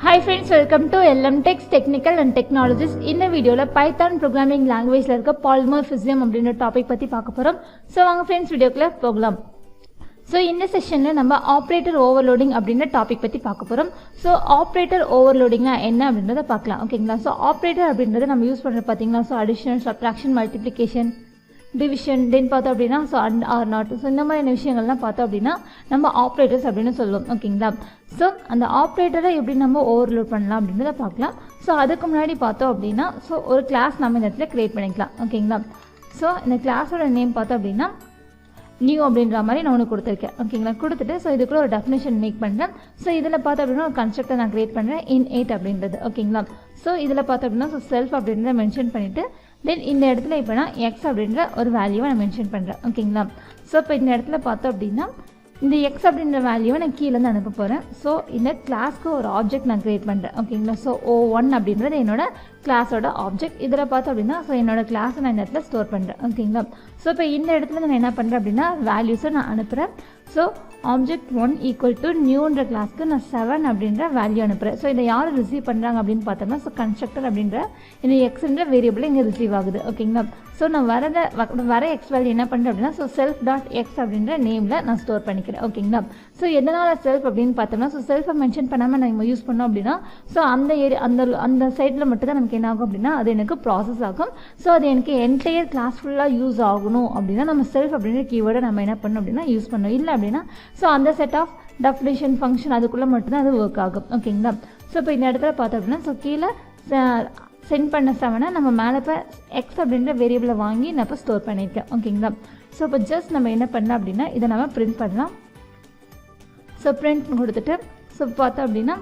Hi friends, welcome to LM Techs Technical and Technologies. இந்த வீடியோல Python programming languageல இருக்க polymorphism அப்படின்ற டாபிக் பத்தி பார்க்க போறோம். சோ வாங்க फ्रेंड्स வீடியோக்குள்ள போகலாம். சோ இந்த செஷன்ல நம்ம ஆபரேட்டர் ஓவர்லோடிங் அப்படின்ற டாபிக் பத்தி பார்க்க போறோம். சோ ஆபரேட்டர் ஓவர்லோடிங்னா என்ன அப்படின்றத பார்க்கலாம். ஓகேங்களா? சோ ஆபரேட்டர் அப்படின்றது நம்ம யூஸ் பண்ற பாத்தீங்களா? So addition, subtraction, multiplication, division, then பார்த்தோம் அப்படின்னா so and or not, so இந்த மாதிரியான விஷயங்கள்லாம் பார்த்தோம் அப்படின்னா நம்ம ஆப்ரேட்டர்ஸ் அப்படின்னு சொல்லுவோம். ஓகேங்களா? ஸோ அந்த ஆப்ரேட்டரை எப்படி நம்ம ஓவர்லோட் பண்ணலாம் அப்படின்றத பார்க்கலாம். ஸோ அதுக்கு முன்னாடி பார்த்தோம் அப்படின்னா ஸோ ஒரு கிளாஸ் நம்ம இந்த இடத்துல கிரியேட் பண்ணிக்கலாம். ஓகேங்களா? ஸோ இந்த கிளாஸோட நேம் பார்த்தோம் அப்படின்னா நியூ அப்படின்ற மாதிரி நான் ஒன்று கொடுத்துருக்கேன். ஓகேங்களா? கொடுத்துட்டு ஸோ இதுக்குள்ள ஒரு டெஃபினேஷன் மேக் பண்ணுறேன். ஸோ இதில் பார்த்தோம் அப்படின்னா ஒரு கன்ஸ்ட்ரக்டர் நான் கிரியேட் பண்ணுறேன் in8 அப்படின்றது. ஓகேங்களா? ஸோ இதில் பார்த்தோம் அப்படின்னா ஸோ செல்ஃப் அப்படின்றத மென்ஷன் பண்ணிவிட்டு தென் இந்த இடத்துல இப்போ நான் எக்ஸ் அப்படின்ற ஒரு வேல்யூவை நான் மென்ஷன் பண்ணுறேன். ஓகேங்களா? ஸோ இப்போ இந்த இடத்துல பார்த்தோம் அப்படின்னா இந்த எக்ஸ் அப்படின்ற வேல்யூவை நான் கீழேருந்து அனுப்ப போகிறேன். ஸோ இந்த கிளாஸ்க்கு ஒரு ஆப்ஜெக்ட் நான் கிரியேட் பண்ணுறேன். ஓகேங்களா? ஸோ O1 அப்படின்றது என்னோட கிளாஸோட ஆப்ஜெக்ட். இதில் பார்த்தோம் அப்படின்னா ஸோ என்னோட கிளாஸை நான் இந்த இடத்துல ஸ்டோர் பண்ணுறேன். ஓகேங்களா? ஸோ இப்போ இந்த இடத்துல நான் என்ன பண்ணுறேன் அப்படின்னா வேல்யூஸை நான் அனுப்புகிறேன். ஸோ ஆப்ஜெக்ட் 1 ஈக்குவல் டு நியூன்ற கிளாஸ்க்கு நான் 7 அப்படின்ற வேல்யூ அனுப்புகிறேன். ஸோ இதை யார் ரிசீவ் பண்ணுறாங்க அப்படின்னு பார்த்தோம்னா ஸோ கன்ஸ்ட்ரக்டர் அப்படின்ற இந்த எக்ஸ்ன்ற வேரியபிள் இங்கே ரிசீவ் ஆகுது. ஓகேங்களா? ஸோ நான் வர எக்ஸ் வேல்யூ என்ன பண்ணுறேன் அப்படின்னா ஸோ செல்ஃப் டாட் எக்ஸ் அப்படின்ற நேமில் நான் ஸ்டோர் பண்ணிக்கிறேன். ஓகேங்களா? ஸோ எதனால் செல்ஃப் அப்படின்னு பார்த்தோம்னா ஸோ செல்ஃபை மென்ஷன் பண்ணாமல் நம்ம யூஸ் பண்ணோம் அப்படின்னா ஸோ அந்த ஏரியா அந்த சைடில் மட்டும் தான் நமக்கு என்ன ஆகும் அப்படின்னா அது எனக்கு ப்ராசஸ் ஆகும். ஸோ அது எனக்கு என்டையர் கிளாஸ் ஃபுல்லாக யூஸ் ஆகணும் அப்படின்னா நம்ம செல்ஃப் அப்படின்ற கீவேர்டை நம்ம என்ன பண்ணணும் அப்படின்னா யூஸ் பண்ணணும். இல்லை அப்படின்னா ஸோ அந்த செட் ஆஃப் டெஃபினிஷன் ஃபங்க்ஷன் அதுக்குள்ளே மட்டும்தான் அது ஒர்க் ஆகும். ஓகேங்களா? ஸோ இப்போ இந்த இடத்துல பார்த்தோம் அப்படின்னா ஸோ கீழே சென்ட் பண்ண 7 நம்ம மேலே இப்போ எக்ஸ் அப்படின்ற வேரியபிளை வாங்கி நான் இப்போ ஸ்டோர் பண்ணியிருக்கேன். ஓகேங்களா? ஸோ இப்போ ஜஸ்ட் நம்ம என்ன பண்ணலாம் அப்படின்னா இதை நம்ம பிரிண்ட் பண்ணலாம். ஸோ பிரிண்ட் கொடுத்துட்டு ஸோ பார்த்தோம் அப்படின்னா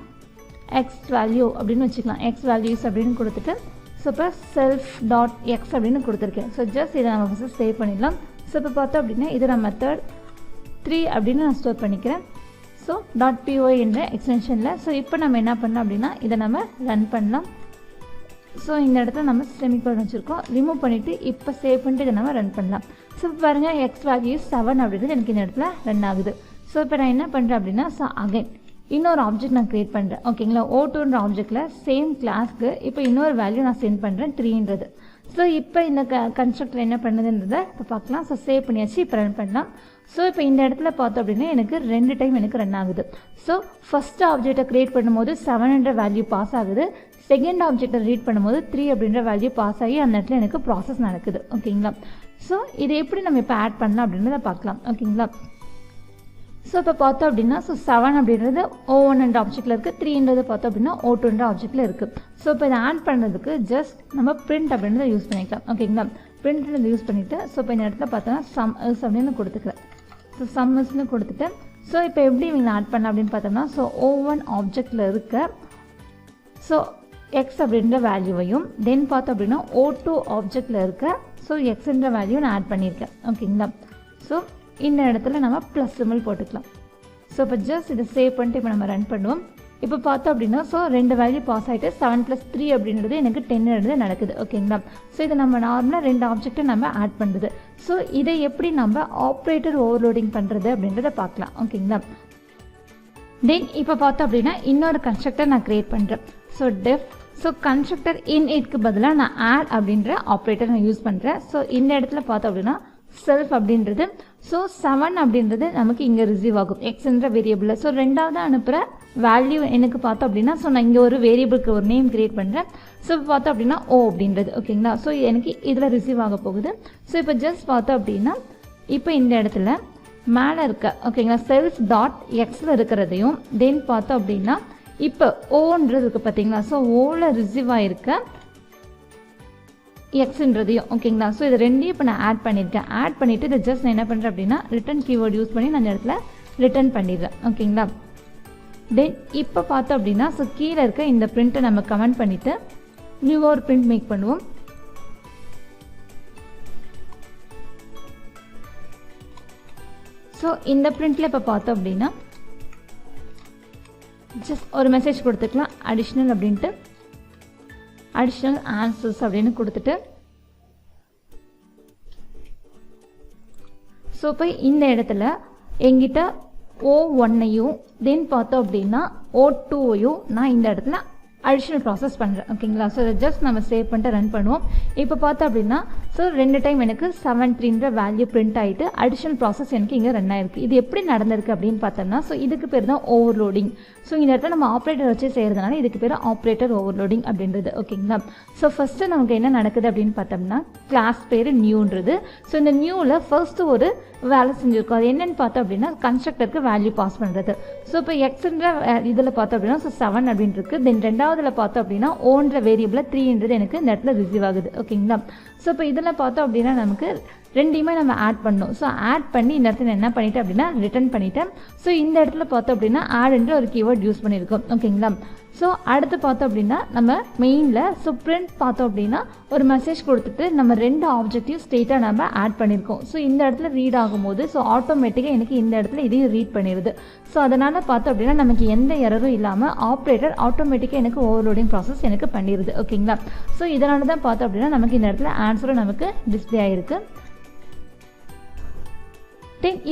எக்ஸ் வேல்யூ அப்படின்னு வச்சுக்கலாம். எக்ஸ் வேல்யூஸ் அப்படின்னு கொடுத்துட்டு ஸோ இப்போ செல்ஃப் டாட் எக்ஸ் அப்படின்னு கொடுத்துருக்கேன். ஸோ ஜஸ்ட் இதை நம்ம ஃபஸ்ட்டு சேவ் பண்ணிடலாம். ஸோ இப்போ பார்த்தோம் அப்படின்னா இதை நான் மெத்தட் 3 அப்படின்னு நான் ஸ்டோர் பண்ணிக்கிறேன். ஸோ .py என்ற எக்ஸ்டென்ஷனில். ஸோ இப்போ நம்ம என்ன பண்ணலாம் அப்படின்னா இதை நம்ம ரன் பண்ணலாம். ஸோ இந்த இடத்துல நம்ம செமிகோலன் வச்சுருக்கோம். ரிமூவ் பண்ணிவிட்டு இப்போ சேவ் பண்ணிட்டு இதை நம்ம ரன் பண்ணலாம். ஸோ இப்போ பாருங்கள் எக்ஸ் வேல்யூ 7 அப்படின்றது எனக்கு இந்த இடத்துல ரன் ஆகுது. ஸோ இப்போ நான் என்ன பண்ணுறேன் அப்படின்னா ஸோ அகைன் இன்னொரு ஆப்ஜெக்ட் நான் க்ரியேட் பண்ணுறேன். ஓகேங்களா? O2ன்ற ஆப்ஜெக்டில் சேம் கிளாஸ்க்கு இப்போ இன்னொரு வேல்யூ நான் சென்ட் பண்ணுறேன் 3ன்றது. ஸோ இப்போ இந்த கன்ஸ்ட்ரக்டர் என்ன பண்ணுதுன்றதை இப்போ பார்க்கலாம். ஸோ சேவ் பண்ணியாச்சு. இப்போ ரன் பண்ணலாம். ஸோ இப்போ இந்த இடத்துல பார்த்தோம் அப்படின்னா எனக்கு 2 டைம் எனக்கு ரன் ஆகுது. ஸோ ஃபஸ்ட் ஆப்ஜெக்டை க்ரியேட் பண்ணும்போது 7ன்ற வேல்யூ பாஸ் ஆகுது. செகண்ட் ஆப்ஜெக்டை ரீட் பண்ணும்போது 3 அப்படின்ற வேல்யூ பாஸ் ஆகி அந்த இடத்துல எனக்கு ப்ராசஸ் நடக்குது. ஓகேங்களா? ஸோ இதை எப்படி நம்ம இப்போ ஆட் பண்ணலாம் அப்படின்றத பார்க்கலாம். ஓகேங்களா? ஸோ இப்போ பார்த்தோம் அப்படின்னா ஸோ 7 அப்படின்றது O1 என்ற ஆப்ஜெக்டில் இருக்குது. 3ன்றது பார்த்தோம் அப்படின்னா O2ன்ற ஆப்ஜெக்டில் இருக்குது. ஸோ இப்போ இதை ஆட் பண்ணுறதுக்கு ஜஸ்ட் நம்ம பிரிண்ட் அப்படின்றத யூஸ் பண்ணிக்கலாம். ஓகேங்களா? பிரிண்ட்ன்றதை யூஸ் பண்ணிவிட்டு ஸோ இப்போ இந்த இடத்துல பார்த்தோன்னா சம் இஸ் அப்படின்னு கொடுத்துக்கிறேன். ஸோ சம் இஸ்னு கொடுத்துட்டு ஸோ இப்போ எப்படி இவங்களை ஆட் பண்ணலாம் அப்படின்னு பார்த்தோம்னா ஸோ O1 ஆப்ஜெக்டில் இருக்க ஸோ எக்ஸ் அப்படின்ற வேல்யூவையும் தென் பார்த்தோம் அப்படின்னா O2 ஆப்ஜெக்டில் இருக்க ஸோ எக்ஸ்ன்ற வேல்யூ நான் ஆட் பண்ணியிருக்கேன். ஓகேங்களா? ஸோ இந்த இடத்துல நம்ம ப்ளஸ் சிம்பிள் போட்டுக்கலாம். ஸோ இப்போ ஜஸ்ட் இதை சேவ் பண்ணிட்டு இப்போ நம்ம ரன் பண்ணுவோம். இப்போ பார்த்தோம் அப்படின்னா ஸோ 2 வேல்யூ பாஸ் ஆகிட்டு 7 + 3 அப்படின்றது எனக்கு 10 நடக்குது. ஓகேங்களா? ஸோ இதை நம்ம நார்மலாக 2 ஆப்ஜெக்டை நம்ம ஆட் பண்ணுறது. ஸோ இதை எப்படி நம்ம ஆப்ரேட்டர் ஓவர்லோடிங் பண்ணுறது அப்படின்றத பார்க்கலாம். ஓகேங்களா? தென் இப்போ பார்த்தோம் அப்படின்னா இன்னொரு கன்ஸ்ட்ரக்டர் நான் க்ரியேட் பண்ணுறேன். ஸோ டெஃப் ஸோ கன்ஸ்ட்ரக்டர் in8க்கு பதிலாக நான் ஆட் அப்படின்ற ஆப்ரேட்டர் நான் யூஸ் பண்ணுறேன். ஸோ இந்த இடத்துல பார்த்தோம் அப்படின்னா செல்ஃப் அப்படின்றது ஸோ 7 அப்படின்றது நமக்கு இங்கே ரிசீவ் ஆகும் எக்ஸ்ன்ற வேரியபிளில். ஸோ ரெண்டாவது அனுப்புகிற வேல்யூ எனக்கு பார்த்தோம் அப்படின்னா ஸோ நான் இங்கே ஒரு வேரியபிளுக்கு ஒரு நேம் கிரியேட் பண்ணுறேன். ஸோ இப்போ பார்த்தோம் அப்படின்னா O அப்படின்றது. ஓகேங்களா? ஸோ எனக்கு இதில் ரிசீவ் ஆக போகுது. ஸோ இப்போ ஜஸ்ட் பார்த்தோம் அப்படின்னா இப்போ இந்த இடத்துல மேலே இருக்க ஓகேங்களா செல்ஃப் டாட் எக்ஸில் இருக்கிறதையும் தென் பார்த்தோம் அப்படின்னா இப்போ ஓன்றது இருக்குது பார்த்தீங்களா? ஸோ ஓவில் ரிசீவ் ஆகிருக்க எக்ஸ்ன்றதையும். ஓகேங்களா? ஸோ இது ரெண்டையும் இப்போ நான் ஆட் பண்ணியிருக்கேன். ஆட் பண்ணிவிட்டு இதை ஜஸ்ட் நான் என்ன பண்ணுறேன் அப்படின்னா ரிட்டன் கீவேர்டு யூஸ் பண்ணி நான் இந்த இடத்துல ரிட்டன் பண்ணிடுறேன். ஓகேங்களா? தென் இப்போ பார்த்தோம் அப்படின்னா ஸோ கீழே இருக்க இந்த பிரிண்ட்டை நம்ம கமெண்ட் பண்ணிவிட்டு நியூவாக ஒரு பிரிண்ட் மேக் பண்ணுவோம். ஸோ இந்த பிரிண்ட்டில் இப்போ பார்த்தோம் அப்படின்னா ஜஸ்ட் ஒரு மெசேஜ் கொடுத்துக்கலாம் அடிஷ்னல் அப்படின்ட்டு அடிஷ்னல் ஆன்சர்ஸ் அப்படின்னு கொடுத்துட்டு ஸோ இப்போ இந்த இடத்துல எங்கிட்ட O1ஐயும் தென் பார்த்தோம் அப்படின்னா O2ஐயும் நான் இந்த இடத்துல அடிஷனல் ப்ராசஸ் பண்ணுறேன். ஓகேங்களா? ஸோ இதை ஜஸ்ட் நம்ம சேவ் பண்ணிட்டு ரன் பண்ணுவோம். இப்போ பார்த்தோம் அப்படின்னா ஸோ 2 டைம் எனக்கு 73ன்ற வேல்யூ பிரிண்ட் ஆகிட்டு அடிஷனல் ப்ராசஸ் எனக்கு இங்கே ரன் ஆயிருக்கு. இது எப்படி நடந்திருக்கு அப்படின்னு பார்த்தோம்னா ஸோ இதுக்கு பேர் தான் ஓவர்லோடிங். ஸோ இந்த இடத்துல நம்ம ஆப்ரேட்டர் வச்சு செய்கிறதுனால இதுக்கு பேர் ஆப்ரேட்டர் ஓவர்லோடிங் அப்படின்றது. ஓகேங்களா? ஸோ ஃபஸ்ட்டு நமக்கு என்ன நடக்குது அப்படின்னு பார்த்தோம்னா கிளாஸ் பேர் நியூன்றது. ஸோ இந்த நியூவில் ஃபர்ஸ்ட்டு ஒரு வேலை செஞ்சுருக்கோம். அது என்னென்னு பார்த்தோம் அப்படின்னா கன்ஸ்ட்ரக்டருக்கு வேல்யூ பாஸ் பண்ணுறது. ஸோ இப்போ எக்ஸ்ன்ற இதில் பார்த்தோம் அப்படின்னா ஸோ 7 அப்படின்னு இருக்குது. தென் ரெண்டாவதுல பார்த்தோம் அப்படின்னா ஓன்ற வேரியபிளில் 3ன்றது எனக்கு இந்த இடத்துல ரிசீவ் ஆகுது. ஓகேங்களா? ஸோ இப்போ இதில் பார்த்தோம் அப்படின்னா நமக்கு ரெண்டையுமே நம்ம ஆட் பண்ணணும். ஸோ ஆட் பண்ணி இந்த இடத்துல என்ன பண்ணிட்டேன் அப்படின்னா ரிட்டர்ன் பண்ணிட்டேன். ஸோ இந்த இடத்துல பார்த்தோம் அப்படின்னா ஆட்ன்ற ஒரு கீவேர்ட் யூஸ் பண்ணியிருக்கோம். ஓகேங்களா? ஸோ அடுத்து பார்த்தோம் அப்படின்னா நம்ம மெயினில் ஸோ பிரிண்ட் பார்த்தோம் அப்படின்னா ஒரு மெசேஜ் கொடுத்துட்டு நம்ம 2 ஆப்ஜெக்டிவ் ஸ்டேட்டாக நம்ம ஆட் பண்ணியிருக்கோம். ஸோ இந்த இடத்துல ரீட் ஆகும்போது ஸோ ஆட்டோமேட்டிக்காக எனக்கு இந்த இடத்துல இதையும் ரீட் பண்ணிடுது. ஸோ அதனால் பார்த்தோம் அப்படின்னா நமக்கு எந்த எரரும் இல்லாமல் ஆப்ரேட்டர் ஆட்டோமேட்டிக்காக எனக்கு ஓவர்லோடிங் ப்ராசஸ் எனக்கு பண்ணிடுது. ஓகேங்களா? ஸோ இதனால தான் பார்த்தோம் அப்படின்னா நமக்கு இந்த இடத்துல ஆன்சரும் நமக்கு டிஸ்பிளே ஆகிருக்கு.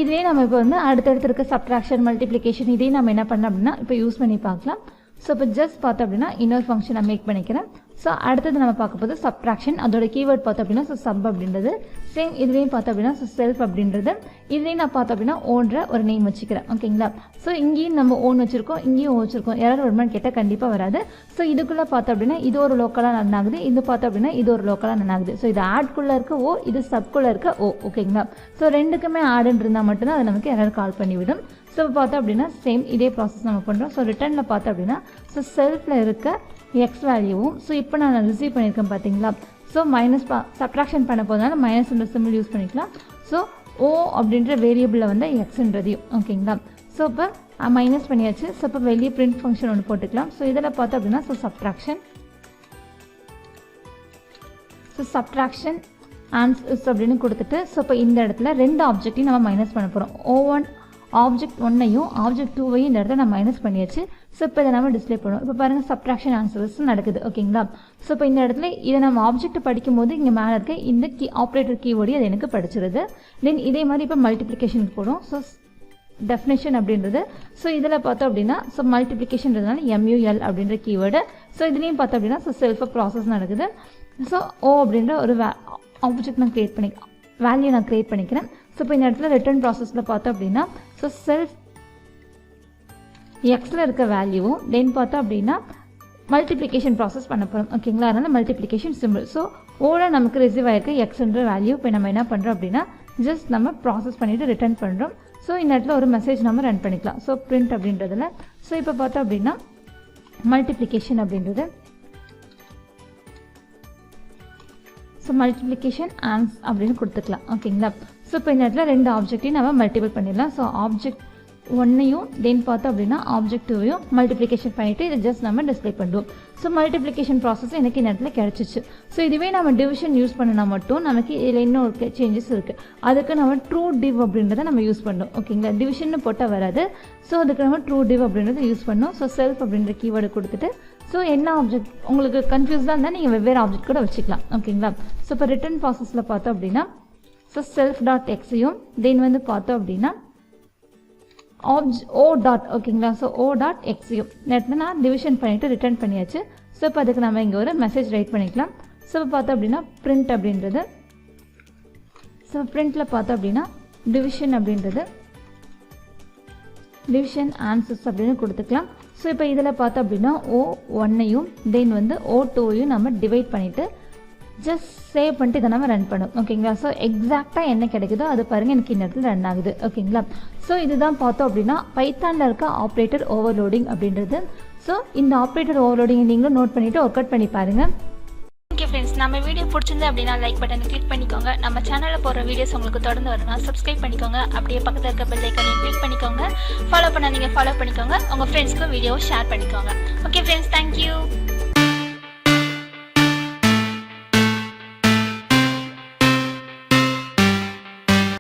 இதே நம்ம இப்போ வந்து அடுத்தடுத்து இருக்க சப்ட்ராக்ஷன் மல்டிப்ளிகேஷன் இதையும் நம்ம என்ன பண்ணோம் அப்படின்னா இப்போ யூஸ் பண்ணி பார்க்கலாம். ஸோ இப்போ ஜஸ்ட் பார்த்தோம் அப்படின்னா இன்னொரு ஃபங்க்ஷன் நான் மேக் பண்ணிக்கிறேன். ஸோ அடுத்தது நம்ம பார்க்க போது சப்ட்ராக்ஷன். அதோட கீவேர்ட் பார்த்தோம் அப்படின்னா ஸோ சப் அப்படின்றது. சேம் இதுலேயும் பார்த்தோம் அப்படின்னா ஸோ செல்ஃப் அப்படின்றது. இதுலேயும் நான் பார்த்தோம் அப்படின்னா ஓன்ற ஒரு நேம் வச்சுக்கிறேன். ஓகேங்களா? ஸோ இங்கேயும் நம்ம ஓன் வச்சுருக்கோம், இங்கேயும் வச்சுருக்கோம். யாராவது வருமானு கேட்டால் கண்டிப்பாக வராது. ஸோ இதுக்குள்ளே பார்த்தோம் அப்படின்னா இது ஒரு லோக்கலாக ரன் ஆகுது, இது பார்த்தோம் அப்படின்னா இது ஒரு லோக்கலாக ரன் ஆகுது. ஸோ இது ஆட்குள்ளே இருக்க ஓ, இது சப்குள்ளே இருக்க ஓ. ஓகேங்களா? ஸோ ரெண்டுக்குமே ஆடுன்னு இருந்தால் மட்டும்தான் அது நமக்கு எரர் கால் பண்ணிவிடும். ஸோ பார்த்தோம் அப்படின்னா சேம் இதே ப்ராசஸ் நம்ம பண்ணுறோம். ஸோ ரிட்டர்னில் பார்த்தோம் அப்படின்னா ஸோ செல்ஃபில் இருக்க எக்ஸ் வேல்யூவும் ஸோ இப்போ நான் ரிசீவ் பண்ணியிருக்கேன் பார்த்தீங்களா? ஸோ மைனஸ் சப்ட்ராக்ஷன் பண்ண போதுனால மைனஸ் சிம்பிள் யூஸ் பண்ணிக்கலாம். ஸோ ஓ அப்படின்ற வேரியபிளில் வந்து எக்ஸ்ன்றதையும். ஓகேங்களா? ஸோ இப்போ மைனஸ் பண்ணியாச்சு. ஸோ இப்போ வெளியே பிரிண்ட் ஃபங்க்ஷன் ஒன்று போட்டுக்கலாம். ஸோ இதில் பார்த்தோம் அப்படின்னா ஸோ சப்ட்ராக்ஷன் ஆன்சர்ஸ் அப்படின்னு கொடுத்துட்டு ஸோ இப்போ இந்த இடத்துல 2 ஆப்ஜெக்டையும் நம்ம மைனஸ் பண்ண போகிறோம். O1 ஆப்ஜெக்ட் 1ஐயும் ஆப்ஜெக்ட் 2ஐயும் இந்த இடத்துல நம்ம மைனஸ் பண்ணியாச்சு. ஸோ இப்போ இதை நம்ம டிஸ்பிளே பண்ணுவோம். இப்போ பாருங்கள் சப்ட்ராக்ஷன் ஆன்சர்ஸ் நடக்குது. ஓகேங்களா? ஸோ இப்போ இந்த இடத்துல இதை நம்ம ஆப்ஜெக்ட் படிக்கும் போது இங்கே மேலே இருக்க இந்த ஆப்ரேட்டர் கீவேர்டு அது எனக்கு படிச்சிருது. தென் இதே மாதிரி இப்போ மல்டிப்ளிகேஷனுக்கு போடும். ஸோ டெஃபினேஷன் அப்படின்றது. ஸோ இதில் பார்த்தோம் அப்படின்னா ஸோ மல்டிப்ளிகேஷன்றதுனால MUL அப்படின்ற கீவேர்டு. ஸோ இதுலேயும் பார்த்தோம் அப்படின்னா ஸோ செல்ஃபாக ப்ராசஸ் நடக்குது. ஸோ ஓ அப்படின்ற ஒரு ஆப்ஜெக்ட் நான் க்ரியேட் பண்ணி வேல்யூ நான் க்ரியேட் பண்ணிக்கிறேன். ஸோ இப்போ இந்த இடத்துல ரிட்டர்ன் ப்ராசஸில் பார்த்தோம் அப்படின்னா ஸோ செல்ஃப் எக்ஸில் இருக்க வேல்யூவும் தென் பார்த்தோம் அப்படின்னா மல்டிப்ளிகேஷன் ப்ராசஸ் பண்ண போகிறோம். ஓகேங்களா? அதனால் மல்டிப்ளிகேஷன் சிம்பிள். ஸோ ஓட நமக்கு ரிசீவ் ஆகிருக்கு எக்ஸ்ன்ற வேல்யூ. இப்போ நம்ம என்ன பண்ணுறோம் அப்படின்னா ஜஸ்ட் நம்ம ப்ராசஸ் பண்ணிவிட்டு ரிட்டர்ன் பண்ணுறோம். ஸோ இந்த இடத்துல ஒரு மெசேஜ் நம்ம ரன் பண்ணிக்கலாம். ஸோ பிரிண்ட் அப்படின்றதுல ஸோ இப்போ பார்த்தோம் அப்படின்னா மல்டிப்ளிகேஷன் அப்படின்றது ஸோ மல்டிப்ளிகேஷன் ஆன்ஸ் அப்படின்னு கொடுத்துக்கலாம். ஓகேங்களா? ஸோ இப்போ இந்த இடத்துல 2 ஆப்ஜெக்டையும் நம்ம மல்டிபிள் பண்ணிடலாம். ஸோ ஆப்ஜெக்ட் 1ஐயும் தென் பார்த்தோம் அப்படின்னா ஆப்ஜெக்ட் 2ஐயும் மல்டிப்ளிகேஷன் பண்ணிவிட்டு இதை ஜஸ்ட் நம்ம டிஸ்பிளே பண்ணுவோம். ஸோ மல்டிப்ளிகேஷன் ப்ராசஸ் எனக்கு இந்த இடத்துல கிடச்சிச்சு. ஸோ இதுவே நம்ம டிவிஷன் யூஸ் பண்ணினா மட்டும் நமக்கு இதில் இன்னும் ஒரு சேஞ்சஸ் இருக்குது. அதுக்கு நம்ம ட்ரூ டிவ் அப்படின்றத நம்ம யூஸ் பண்ணோம். ஓகேங்களா? டிவிஷன் போட்டால் வராது. ஸோ அதுக்கு நம்ம ட்ரூ டிவ் அப்படின்றத யூஸ் பண்ணோம். ஸோ செல்ஃப் அப்படின்ற கீவேர்டு கொடுத்துட்டு ஸோ என்ன ஆப்ஜெக்ட் உங்களுக்கு கன்ஃபியூஸ்டாக இருந்தால் நீங்கள் வெவ்வேறு ஆப்ஜெக்ட் கூட வச்சுக்கலாம். ஓகேங்களா? ஸோ இப்போ ரிட்டர்ன் ப்ராசஸில் பார்த்தோம் அப்படின்னா ஸோ செல்ஃப் டாட் எக்ஸையும் தென் வந்து பார்த்தோம் அப்படின்னா ஓ டாட். ஓகேங்களா? ஸோ ஓ டாட் எக்ஸையும் நேரத்தில் நான் டிவிஷன் பண்ணிவிட்டு ரிட்டர்ன் பண்ணியாச்சு. ஸோ இப்போ அதுக்கு நம்ம இங்கே ஒரு மெசேஜ் ரைட் பண்ணிக்கலாம். ஸோ இப்போ பார்த்தோம் அப்படின்னா பிரிண்ட் அப்படின்றது. ஸோ பிரிண்ட்டில் பார்த்தோம் அப்படின்னா டிவிஷன் அப்படின்றது டிவிஷன் ஆன்சர்ஸ் அப்படின்னு கொடுத்துக்கலாம். ஸோ இப்போ இதில் பார்த்தோம் அப்படின்னா O1ஐயும் தென் வந்து O2ஐயும் நம்ம டிவைட் பண்ணிவிட்டு ஜஸ்ட் சேவ் பண்ணிட்டு இதை நம்ம ரன் பண்ணும். ஓகேங்களா? ஸோ எக்ஸாக்டாக என்ன கிடைக்குதோ அது பாருங்கள் எனக்கு இந்த இடத்துல ரன் ஆகுது. ஓகேங்களா? ஸோ இதுதான் பார்த்தோம் அப்படின்னா பைத்தானில் இருக்க ஆப்ரேட்டர் ஓவர்லோடிங் அப்படின்றது. ஸோ இந்த ஆப்ரேட்டர் ஓவர்லோடிங் நீங்களும் நோட் பண்ணிவிட்டு ஒர்க் அவுட் பண்ணி பாருங்கள். ஓகே ஃப்ரெண்ட்ஸ், நம்ம வீடியோ பிடிச்சிருந்து அப்படின்னா லைக் பட்டனை கிளிக் பண்ணிக்கோங்க. நம்ம சேனலில் போடுற வீடியோஸ் உங்களுக்கு தொடர்ந்து வரணும்னா சப்ஸ்கிரைப் பண்ணிக்கோங்க. அப்படியே பக்கத்தில் இருக்க பெல் ஐக்கானையும் கிளிக் பண்ணிக்கோங்க. ஃபாலோ பண்ணாதீங்க, ஃபாலோ பண்ணிக்கோங்க. உங்கள் ஃப்ரெண்ட்ஸ்க்கும் வீடியோவை ஷேர் பண்ணிக்கோங்க. Okay friends, thank you.